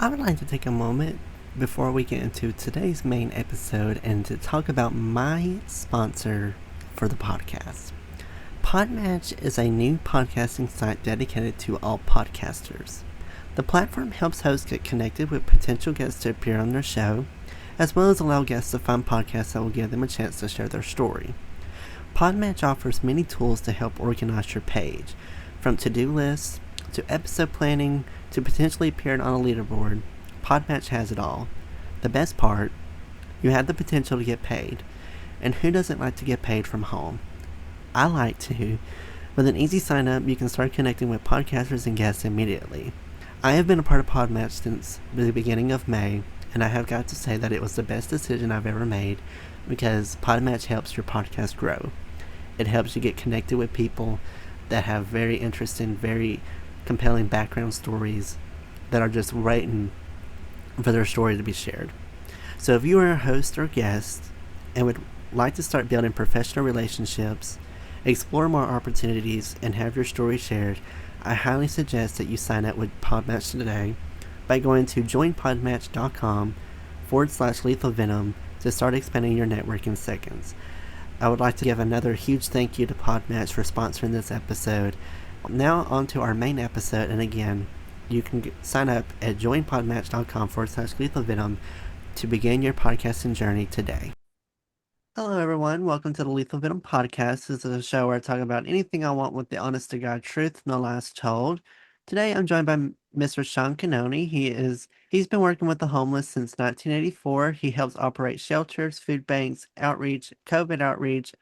I would like to take a moment before we get into today's main episode and to talk about my sponsor for the podcast. Podmatch is a new podcasting site dedicated to all podcasters. The platform helps hosts get connected with potential guests to appear on their show, as well as allow guests to find podcasts that will give them a chance to share their story. Podmatch offers many tools to help organize your page, from to-do lists to episode planning to potentially appearing on a leaderboard. Podmatch has it all. The best part, you have the potential to get paid. And who doesn't like to get paid from home? I like to. With an easy sign up, you can start connecting with podcasters and guests immediately. I have been a part of Podmatch since the beginning of May, and I have got to say that it was the best decision I've ever made because Podmatch helps your podcast grow. It helps you get connected with people that have very interesting, very compelling background stories that are just waiting for their story to be shared. So if you are a host or guest and would like to start building professional relationships, explore more opportunities, and have your story shared, I highly suggest that you sign up with Podmatch today by going to joinpodmatch.com/lethal venom to start expanding your network in seconds. I would like to give another huge thank you to Podmatch for sponsoring this episode. Now on to our main episode, and again, you can sign up at joinpodmatch.com/lethal venom to begin your podcasting journey today. Hello, everyone. Welcome to the Lethal Venom podcast. This is a show where I talk about anything I want with the honest to God truth, no lies told. Today, I'm joined by Mr. Sean Cononie. He's been working with the homeless since 1984. He helps operate shelters, food banks, outreach, COVID outreach,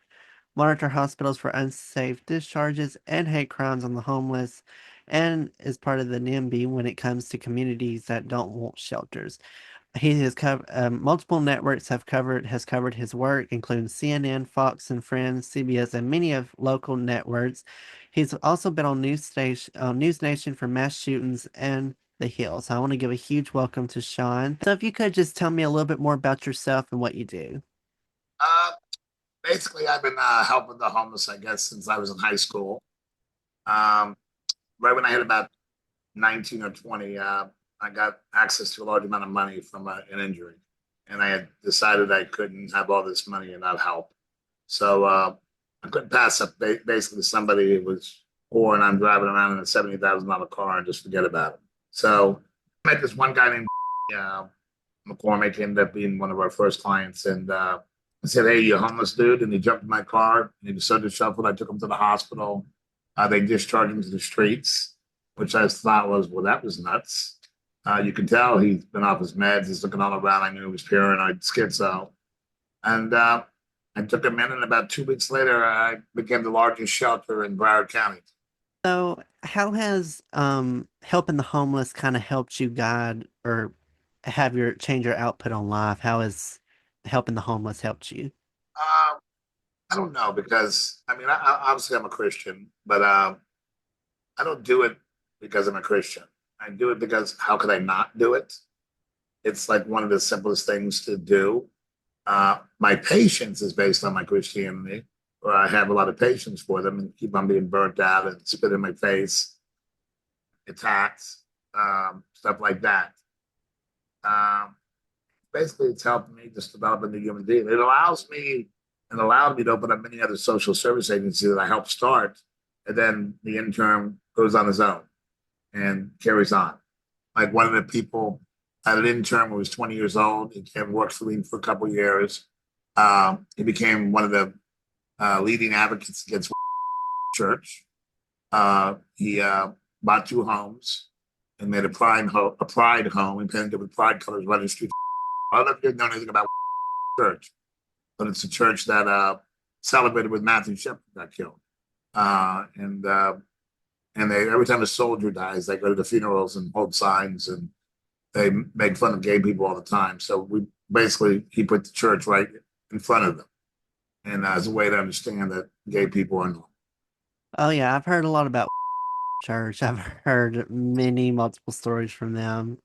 monitor hospitals for unsafe discharges and hate crimes on the homeless, and is part of the NIMBY when it comes to communities that don't want shelters. He has multiple networks has covered his work, including CNN, Fox and Friends, CBS, and many of local networks. He's also been on NewsNation for mass shootings and The Hill. So I want to give a huge welcome to Sean. So if you could just tell me a little bit more about yourself and what you do. Uh, Basically, I've been helping the homeless, I guess, since I was in high school. Um, right when I hit about 19 or 20, I got access to a large amount of money from an injury. And I had decided I couldn't have all this money and not help. So I couldn't pass up basically somebody who was poor and I'm driving around in a $70,000 car and just forget about it. So I met this one guy named McCormick, ended up being one of our first clients. And I said, "Hey, you homeless dude?" And he jumped in my car. And he was so disheveled. I took him to the hospital. They discharged him to the streets, which I thought was, well, that was nuts. You can tell he's been off his meds. He's looking all around. I knew he was paranoid, schizo. And I took him in, and about 2 weeks later, I became the largest shelter in Broward County. So, how has helping the homeless kind of helped you guide or have your change your output on life? How has helping the homeless helped you? Uh, I don't know because I mean, obviously I'm a Christian, but I don't do it because I'm a Christian. I do it because how could I not do it? It's like one of the simplest things to do. My patience is based on my Christianity, where I have a lot of patience for them and keep on being burnt out and spit in my face, attacks, stuff like that. Um, Basically, it's helped me just develop into a human being. It allows me and allowed me to open up many other social service agencies that I helped start, and then the intern goes on his own and carries on. Like one of the people had an intern who was 20 years old. He came and worked for me for a couple of years. He became one of the leading advocates against church. He bought two homes and made a pride home and painted it with pride colors right in the street. I don't know if you know anything about church, but it's a church that celebrated with Matthew Shepard got killed. And they every time a soldier dies, they go to the funerals and hold signs and they make fun of gay people all the time. So we basically he put the church right in front of them, and as a way to understand that gay people are normal. Oh yeah, I've heard a lot about church. I've heard many multiple stories from them.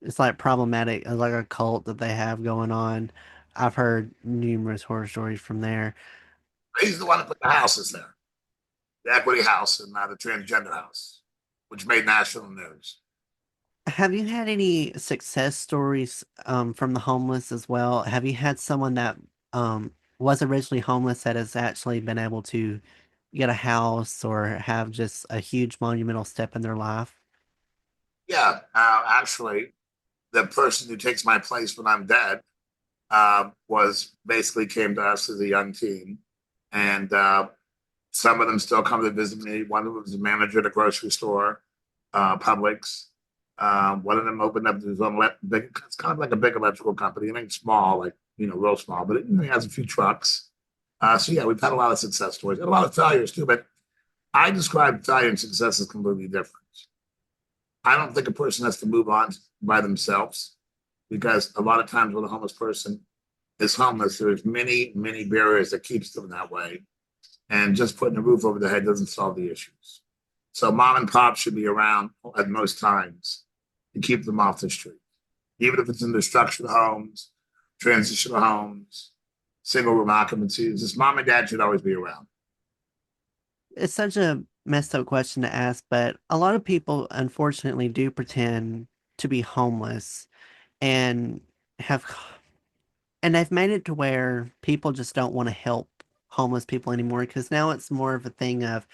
It's like problematic, like a cult that they have going on. I've heard numerous horror stories from there. He's the one that put the houses there, the equity house and not the transgender house, which made national news. Have you had any success stories from the homeless as well? Have you had someone that was originally homeless that has actually been able to get a house or have just a huge monumental step in their life? Yeah, actually, the person who takes my place when I'm dead was basically came to us as a young teen, and some of them still come to visit me. One of them was a manager at a grocery store, Publix. One of them opened up his own big. It's kind of like a big electrical company. It ain't small, like real small, but he has a few trucks. So yeah, we've had a lot of success stories and a lot of failures too. But I describe failure and success as completely different. I don't think a person has to move on by themselves because a lot of times when a homeless person is homeless, there's many barriers that keeps them that way. And just putting a roof over their head doesn't solve the issues. So mom and pop should be around at most times to keep them off the street, even if it's in the structured homes, transitional homes, single room occupancies. Just mom and dad should always be around. It's such a messed up question to ask, but a lot of people unfortunately do pretend to be homeless and have and they've made it to where people just don't want to help homeless people anymore because now it's more of a thing of,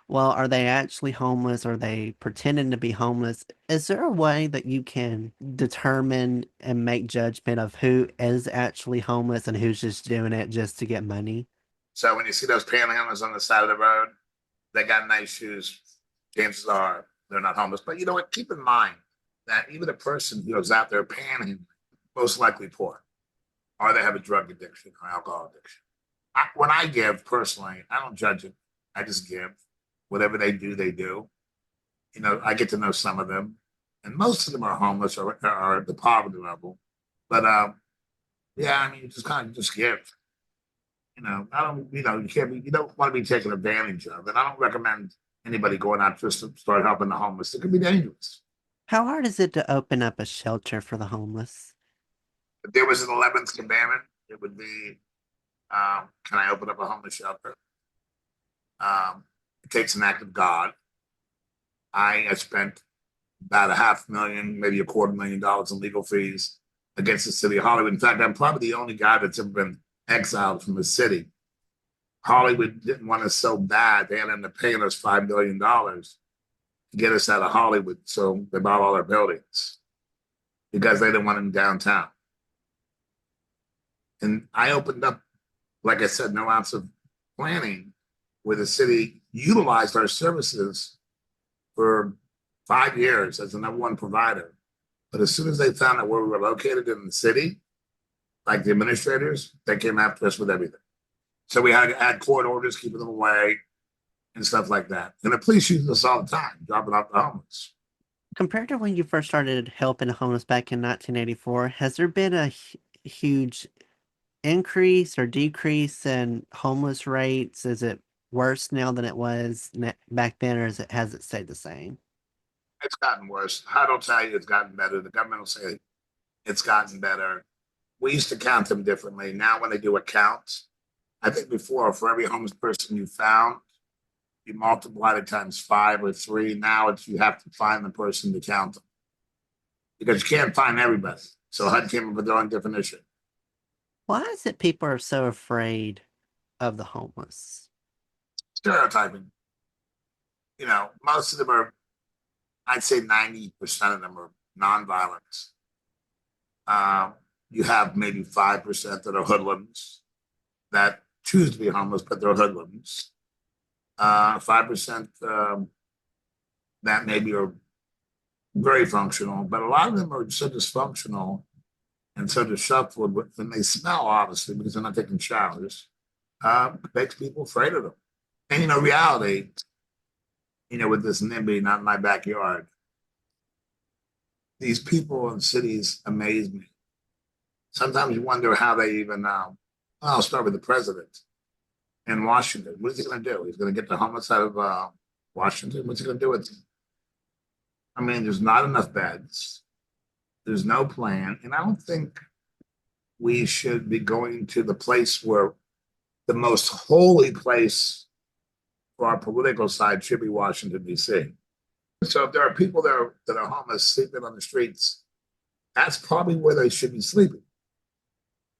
well, are they actually homeless? Are they pretending to be homeless? Is there a way that you can determine and make judgment of who is actually homeless and who's just doing it just to get money? So when you see those panhandlers on the side of the road, they got nice shoes. Chances are they're not homeless. But you know what? Keep in mind that even a person who's out there panhandling, most likely poor, or they have a drug addiction or alcohol addiction. When I give personally, I don't judge it. I just give. Whatever they do, they do. I get to know some of them, and most of them are homeless or are at the poverty level. But yeah, I mean, you just kind of just give. I don't. You can't be. You don't want to be taken advantage of, and I don't recommend anybody going out just to start helping the homeless. It can be dangerous. How hard is it to open up a shelter for the homeless? If there was an 11th commandment, it would be, can I open up a homeless shelter? It takes an act of God. I spent about a half million, maybe $250,000 in legal fees against the city of Hollywood. In fact, I'm probably the only guy that's ever been exiled from the city. Hollywood didn't want us so bad, they ended up paying us $5 million to get us out of Hollywood. So they bought all our buildings because they didn't want them downtown. And I opened up, like I said, no ounce of planning, where the city utilized our services for 5 years as the number one provider. But as soon as they found out where we were located in the city, like the administrators, they came after us with everything. So we had to add court orders, keeping them away, and stuff like that. And the police use us all the time, dropping off the homeless. Compared to when you first started helping the homeless back in 1984, has there been a huge increase or decrease in homeless rates? Is it worse now than it was back then, or has it stayed the same? It's gotten worse. I don't tell you it's gotten better. The government will say it's gotten better. We used to count them differently. Now, when they do a count, I think before, for every homeless person you found, you multiply it times 5 or 3. Now you have to find the person to count them because you can't find everybody. So HUD came up with their own definition. Why is it people are so afraid of the homeless? Stereotyping. Most of them are, I'd say 90% of them are nonviolent. You have maybe 5% that are hoodlums that choose to be homeless, but they're hoodlums. 5% that maybe are very functional, but a lot of them are so dysfunctional and so disheveled when they smell, obviously, because they're not taking showers, makes people afraid of them. And, reality, with this NIMBY, not in my backyard, these people in cities amaze me. Sometimes you wonder how they even, I'll start with the president in Washington. What is he going to do? He's going to get the homeless out of Washington. What's he going to do with them? I mean, there's not enough beds. There's no plan. And I don't think we should be going to the place where the most holy place for our political side should be Washington, D.C. So if there are people that are homeless sleeping on the streets, that's probably where they should be sleeping.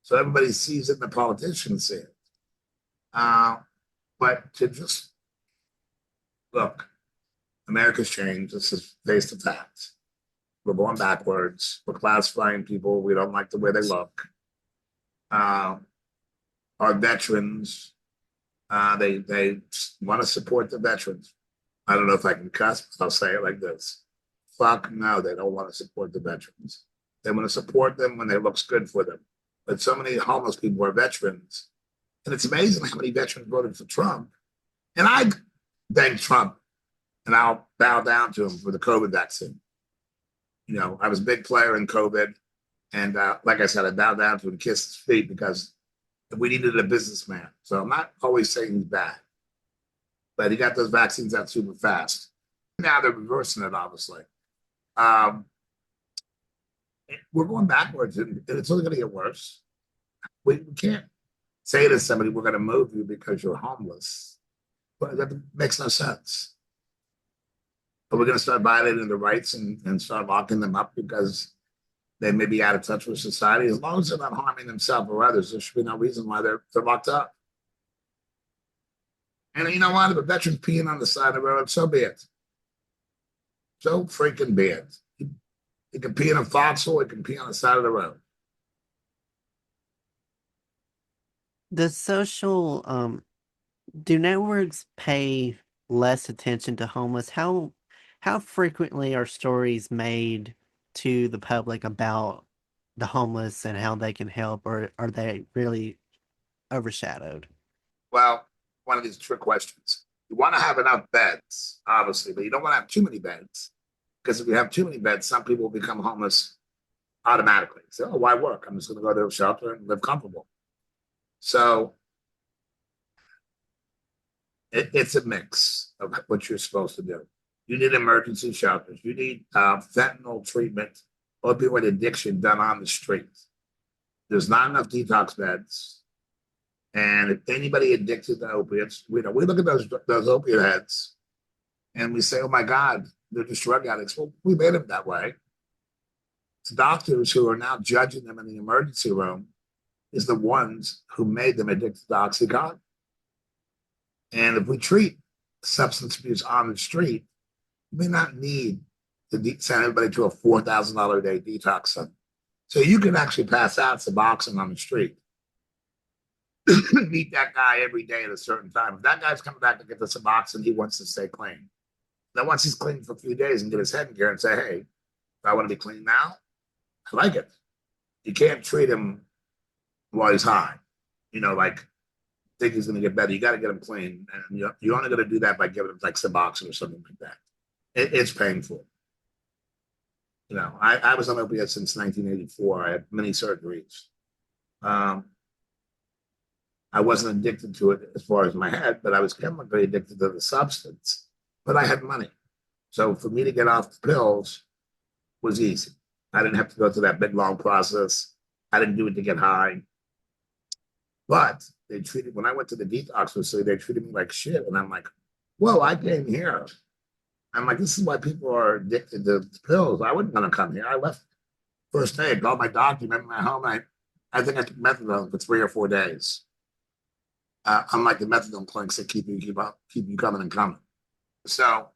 So everybody sees it and the politicians see it. Uh, but to just look, America's changed. This is face the facts. We're going backwards. We're classifying people. We don't like the way they look. Uh, our veterans, they want to support the veterans. I don't know if I can cuss, but I'll say it like this. Fuck no, they don't want to support the veterans. They want to support them when it looks good for them. But so many homeless people are veterans. And it's amazing how many veterans voted for Trump. And I thank Trump and I'll bow down to him for the COVID vaccine. You know, I was a big player in COVID. And like I said, I bow down to him and kiss his feet because we needed a businessman. So I'm not always saying he's bad, but he got those vaccines out super fast. Now they're reversing it, obviously. Um, we're going backwards, and it's only going to get worse. We can't say to somebody, we're going to move you because you're homeless. But that makes no sense. But we're going to start violating the rights and start locking them up because they may be out of touch with society. As long as they're not harming themselves or others, there should be no reason why they're locked up. And you know what? If a veteran's peeing on the side of the road, so be it. So freaking be it. He can pee in a foxhole, he can pee on the side of the road. The social do networks pay less attention to homeless? How frequently are stories made to the public about the homeless and how they can help, or are they really overshadowed? Well, one of these trick questions. You want to have enough beds, obviously, but you don't want to have too many beds. Because if you have too many beds, some people will become homeless automatically. So, oh, why work? I'm just going to go to a shelter and live comfortable. So it's a mix of what you're supposed to do. You need emergency shelters. You need fentanyl treatment, opioid addiction done on the street. There's not enough detox beds. And if anybody addicted to opiates, we look at those opiate heads and we say, oh my God, they're just drug addicts. Well, we made them that way. The doctors who are now judging them in the emergency room is the ones who made them addicted to Oxycontin. And if we treat substance abuse on the street, we may not need to send everybody to a $4,000 a day detox center. So you can actually pass out Suboxone on the street. Meet that guy every day at a certain time. If that guy's coming back to get the Suboxone, he wants to stay clean. Then once he's clean for a few days and get his head in gear and say, hey, I want to be clean now, I like it. You can't treat him while he's high. Like think he's going to get better. You got to get him clean. And you're only going to do that by giving him like Suboxone or something like that. It's painful. I was on opiates since 1984. I had many surgeries. Um, I wasn't addicted to it as far as my head, but I was chemically addicted to the substance. But I had money. So for me to get off the pills was easy. I didn't have to go through that big, long process. I didn't do it to get high. But when I went to the detox facility, they treated me like shit. And I'm like, whoa, I came here. I'm like, this is why people are addicted to pills. I wouldn't want to come here. I left first day, I called my doctor, met me at home. I think I took methadone for 3 or 4 days. Unlike the methadone clinics that keep you coming and coming. So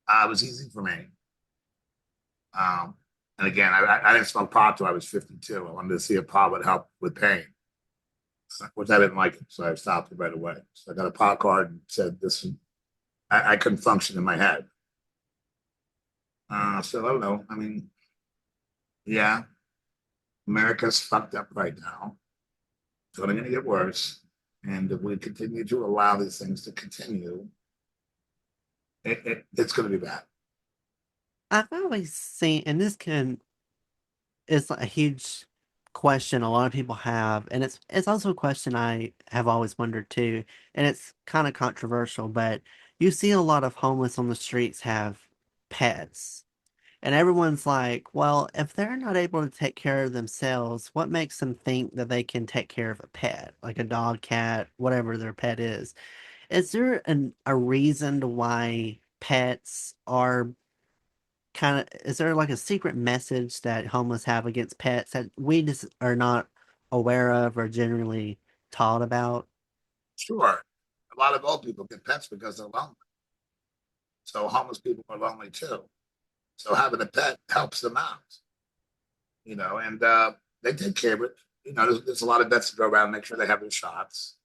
it was easy for me. And again, I didn't smoke pot till I was 52. I wanted to see if pot would help with pain, which I didn't like it. So I stopped it right away. So I got a pot card and said this. I couldn't function in my head. So I don't know. I mean, yeah, America's fucked up right now. It's only going to get worse. And if we continue to allow these things to continue, it's going to be bad. I've always seen, and it's a huge question a lot of people have, and it's also a question I have always wondered too, and it's kind of controversial, but you see a lot of homeless on the streets have pets. And everyone's like, well, if they're not able to take care of themselves, what makes them think that they can take care of a pet, like a dog, cat, whatever their pet is? Is there a reason to why pets are kind of, is there like a secret message that homeless have against pets that we just are not aware of or generally taught about? Sure, a lot of old people get pets because they're lonely. So homeless people are lonely too. So having a pet helps them out, and they take care of it. There's a lot of vets that go around, make sure they have their shots.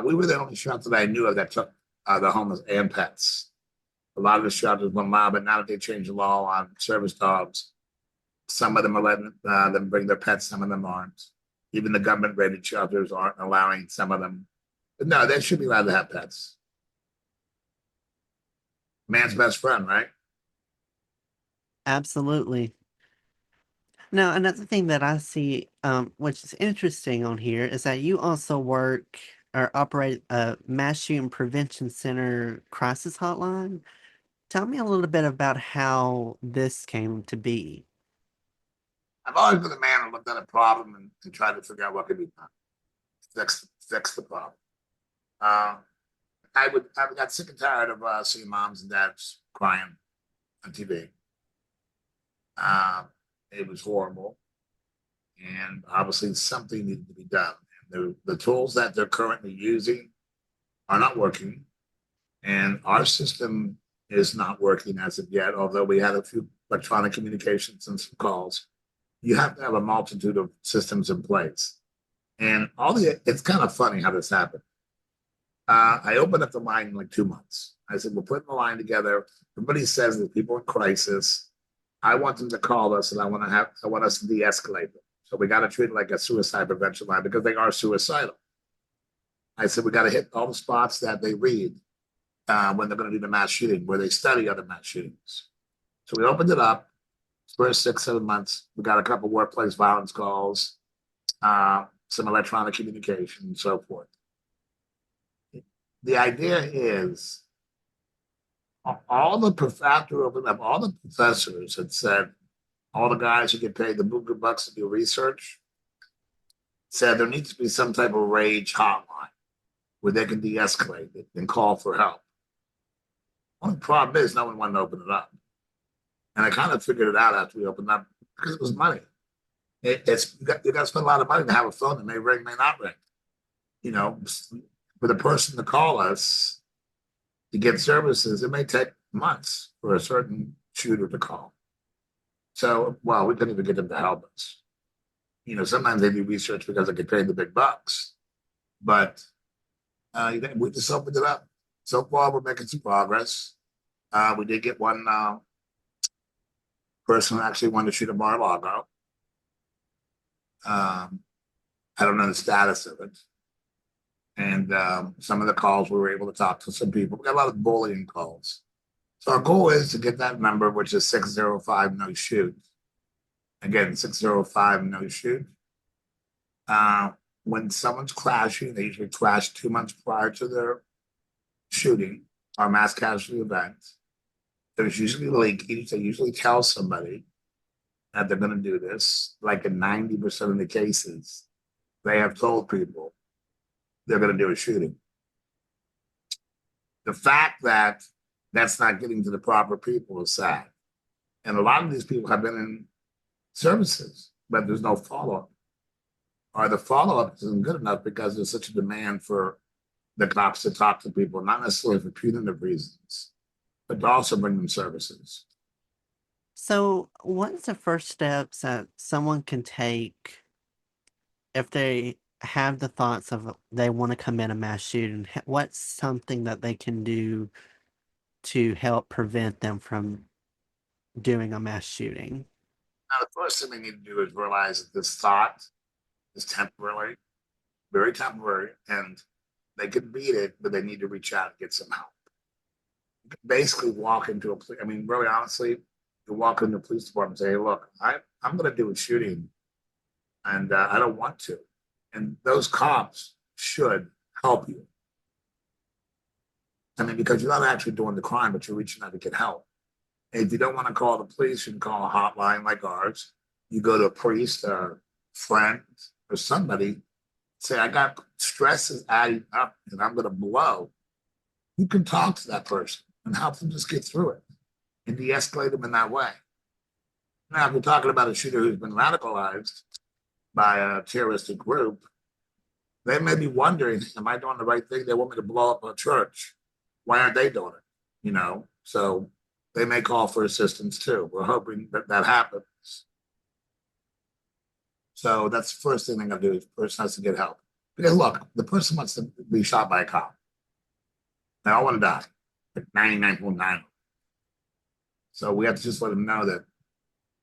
We were the only shop that I knew of that took the homeless and pets. A lot of the shelters went live, but now that they changed the law on service dogs, some of them are letting them bring their pets, some of them aren't. Even the government rated shelters aren't allowing some of them. But no, they should be allowed to have pets. Man's best friend, right? Absolutely. Now, another thing that I see, which is interesting on here, is that you also work or operate a mass shooting prevention center crisis hotline. Tell me a little bit about how this came to be. I've always been a man who looked at a problem and tried to figure out what could be done, fix the problem. Uh, I got sick and tired of seeing moms and dads crying on TV. Uh, it was horrible, and obviously something needed to be done. And the tools that they're currently using are not working, and our system is not working as of yet. Although we had a few electronic communications and some calls, you have to have a multitude of systems in place. And it's kind of funny how this happened. I opened up the line in like 2 months. I said, we're putting the line together. Everybody says that people in crisis. I want them to call us and I want us to de-escalate them. So we got to treat it like a suicide prevention line because they are suicidal. I said, we got to hit all the spots that they read when they're going to do the mass shooting, where they study other mass shootings. So we opened it up. First 6, 7 months, we got a couple workplace violence calls, some electronic communication, and so forth. The idea is all after opening up, all the professors had said, all the guys who get paid the booger bucks to do research said there needs to be some type of rage hotline where they can de-escalate it and call for help. Only problem is no one wanted to open it up. And I kind of figured it out after we opened up because it was money. You got to spend a lot of money to have a phone that may ring, may not ring. For the person to call us to get services, it may take months for a certain shooter to call. So, well, we couldn't even get them to help us. Sometimes they do research because they get paid the big bucks. But we just opened it up. So far, we're making some progress. We did get one person who actually wanted to shoot a Mar-a-Lago. I don't know the status of it. And some of the calls we were able to talk to some people. We got a lot of bullying calls. So our goal is to get that number, which is 605 no shoot. Again, 605 no shoot. When someone's crashing, they usually crash 2 months prior to their shooting or mass casualty event. There's usually leakage. They usually tell somebody that they're going to do this. Like in 90% of the cases, they have told people they're going to do a shooting. The fact that that's not getting to the proper people is sad. And a lot of these people have been in services, but there's no follow-up. Or the follow-up isn't good enough because there's such a demand for the cops to talk to people, not necessarily for punitive reasons, but to also bring them services. So, what's the first steps that someone can take if they have the thoughts of they want to commit a mass shooting? What's something that they can do to help prevent them from doing a mass shooting? Now, the first thing they need to do is realize that this thought is temporary, very temporary, and they can beat it, but they need to reach out and get some help. You can basically walk into really honestly, you walk into a police department and say, hey, look, I'm going to do a shooting and I don't want to. And those cops should help you. Because you're not actually doing the crime, but you're reaching out to get help. And if you don't want to call the police, you can call a hotline like ours. You go to a priest or friend or somebody, say, I got stress is adding up and I'm going to blow. You can talk to that person and help them just get through it and de-escalate them in that way. Now, if we're talking about a shooter who's been radicalized by a terroristic group, they may be wondering, am I doing the right thing? They want me to blow up a church. Why aren't they doing it? So they may call for assistance too. We're hoping that that happens. So that's the first thing they're going to do. Is the person has to get help. Because look, the person wants to be shot by a cop. They all want to die, like 99.9. So we have to just let them know that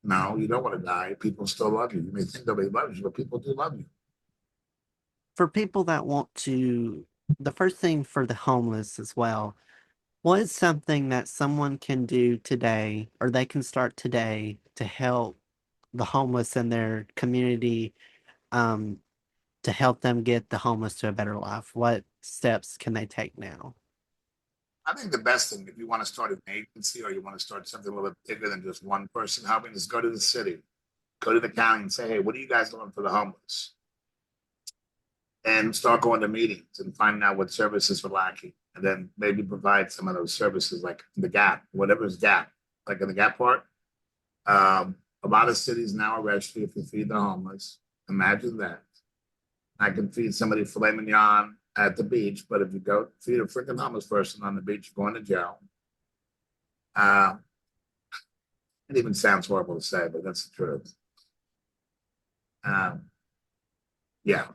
no, you don't want to die. People still love you. You may think nobody loves you, but people do love you. For people that want to, the first thing for the homeless as well, what is something that someone can do today or they can start today to help the homeless in their community, um, to help them get the homeless to a better life? What steps can they take now? I think the best thing, if you want to start an agency or you want to start something a little bit bigger than just one person helping, is go to the city, go to the county and say, hey, what are you guys doing for the homeless? And start going to meetings and finding out what services are lacking. And then maybe provide some of those services like the gap, whatever is gap, like in the gap part. A lot of cities now arrest you if you feed the homeless. Imagine that. I can feed somebody filet mignon at the beach, but if you go feed a freaking homeless person on the beach, you're going to jail. Uh, it even sounds horrible to say, but that's the truth. Um, yeah,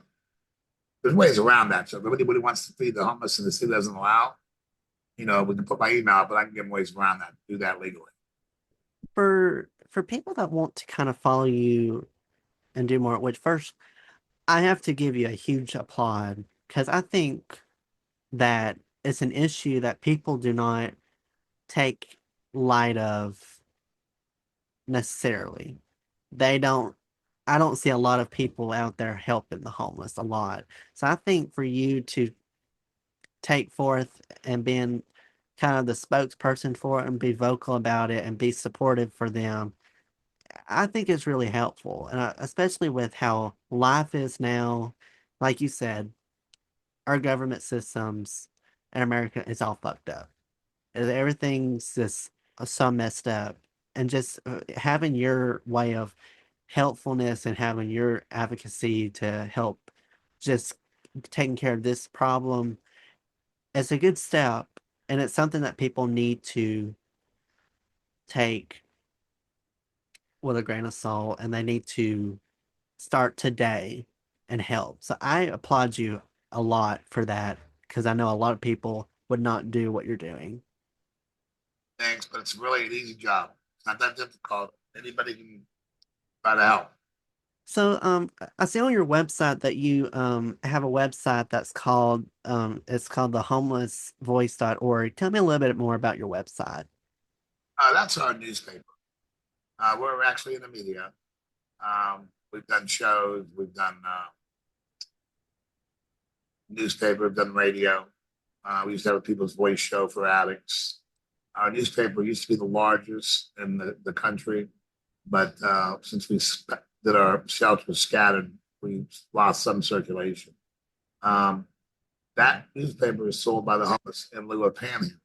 there's ways around that. So if anybody wants to feed the homeless and the city doesn't allow, we can put my email out, but I can give them ways around that, do that legally. For people that want to kind of follow you and do more, which first I have to give you a huge applaud because I think that it's an issue that people do not take light of necessarily. They don't, I don't see a lot of people out there helping the homeless a lot. So I think for you to take forth and being kind of the spokesperson for it and be vocal about it and be supportive for them, I think it's really helpful. And especially with how life is now, like you said, our government systems in America is all fucked up. Everything's just so messed up. And just having your way of helpfulness and having your advocacy to help just taking care of this problem is a good step. And it's something that people need to take with a grain of salt and they need to start today and help. So I applaud you a lot for that because I know a lot of people would not do what you're doing. Thanks, but it's really an easy job. It's not that difficult. Anybody can try to help. So I see on your website that you have a website that's called it's called the homelessvoice.org. Tell me a little bit more about your website. That's our newspaper. We're actually in the media. We've done shows, we've done newspaper, we've done radio. We used to have a People's Voice show for addicts. Our newspaper used to be the largest in the country, but since did our shelters scattered, we lost some circulation. Um, that newspaper is sold by the homeless in lieu of panhandle.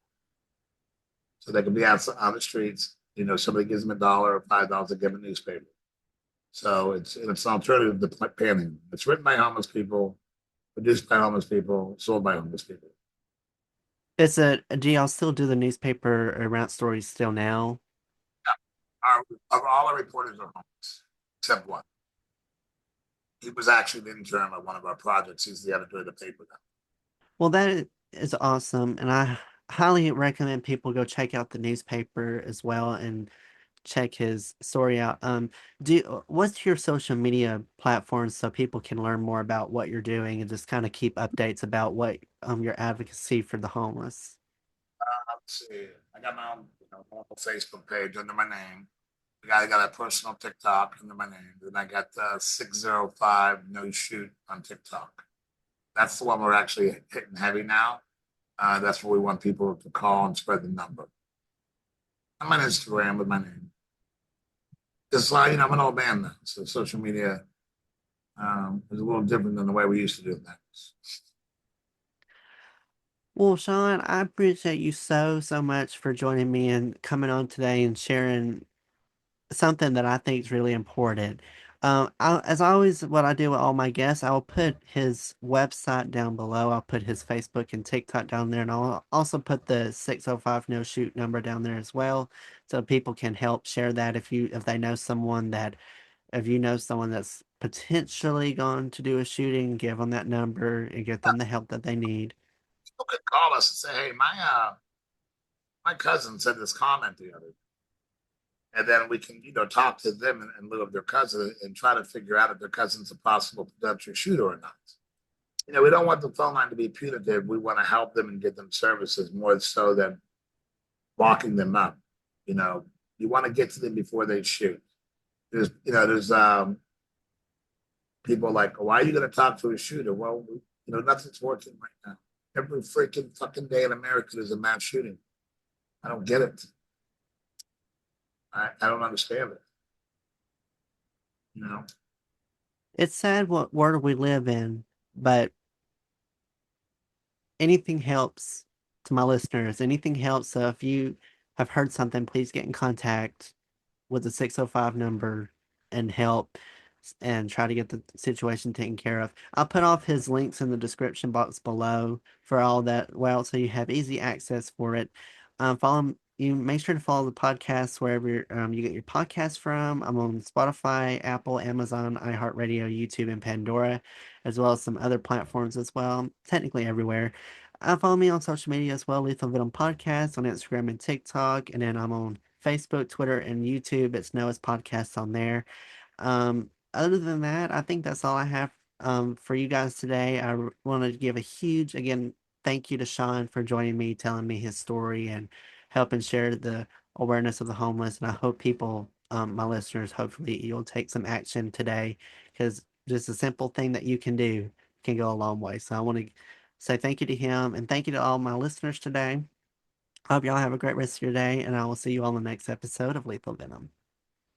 So they can be out on the streets. Somebody gives them $1 or $5 to give them a newspaper. So it's an alternative to panhandle. It's written by homeless people, produced by homeless people, sold by homeless people. Do y'all still do the newspaper around stories still now? All our reporters are homeless, except one. He was actually the intern of one of our projects. He's the editor of the paper now. Well, that is awesome, and I highly recommend people go check out the newspaper as well and check his story out. What's your social media platforms so people can learn more about what you're doing and just kind of keep updates about what your advocacy for the homeless? Let's see. I got my own, local Facebook page under my name. I got a personal TikTok under my name. Then I got 605 No Shoot on TikTok. That's the one we're actually hitting heavy now. That's where we want people to call and spread the number. I'm on Instagram with my name. Just like, I'm an old man now, so social media is a little different than the way we used to do things. Well, Sean, I appreciate you so much for joining me and coming on today and sharing something that I think is really important. As always, what I do with all my guests, I will put his website down below. I'll put his Facebook and TikTok down there, and I'll also put the 605 no shoot number down there as well, so people can help share that if they know someone that if you know someone that's potentially going to do a shooting, give them that number and get them the help that they need. People could call us and say, "Hey, my cousin said this comment the other," and then we can talk to them in lieu of their cousin and try to figure out if their cousin's a possible potential shooter or not. We don't want the phone line to be punitive. We want to help them and get them services more so than locking them up. You know, you want to get to them before they shoot. There's people like, why are you going to talk to a shooter? Well, nothing's working right now. Every freaking fucking day in America there's a mass shooting. I don't get it. I don't understand it. You know, It's sad what world we live in, but anything helps to my listeners. Anything helps. So if you have heard something, please get in contact with the 605 number and help and try to get the situation taken care of. I'll put off his links in the description box below for all that, well, so you have easy access for it. Follow you make sure to follow the podcast wherever you get your podcast from. I'm on Spotify, Apple, Amazon, iHeartRadio, YouTube, and Pandora, as well as some other platforms as well. Technically everywhere. Follow me on social media as well, Lethal Venom Podcast on Instagram and TikTok, and then I'm on Facebook, Twitter, and YouTube. It's Noah's Podcast on there. Other than that, I think that's all I have for you guys today. Wanted to give a huge, again, thank you to Sean for joining me, telling me his story, and helping share the awareness of the homeless. And I hope people, my listeners, hopefully you'll take some action today, because just a simple thing that you can do can go a long way. So I want to say thank you to him and thank you to all my listeners today. Hope y'all have a great rest of your day, and I will see you on the next episode of Lethal Venom.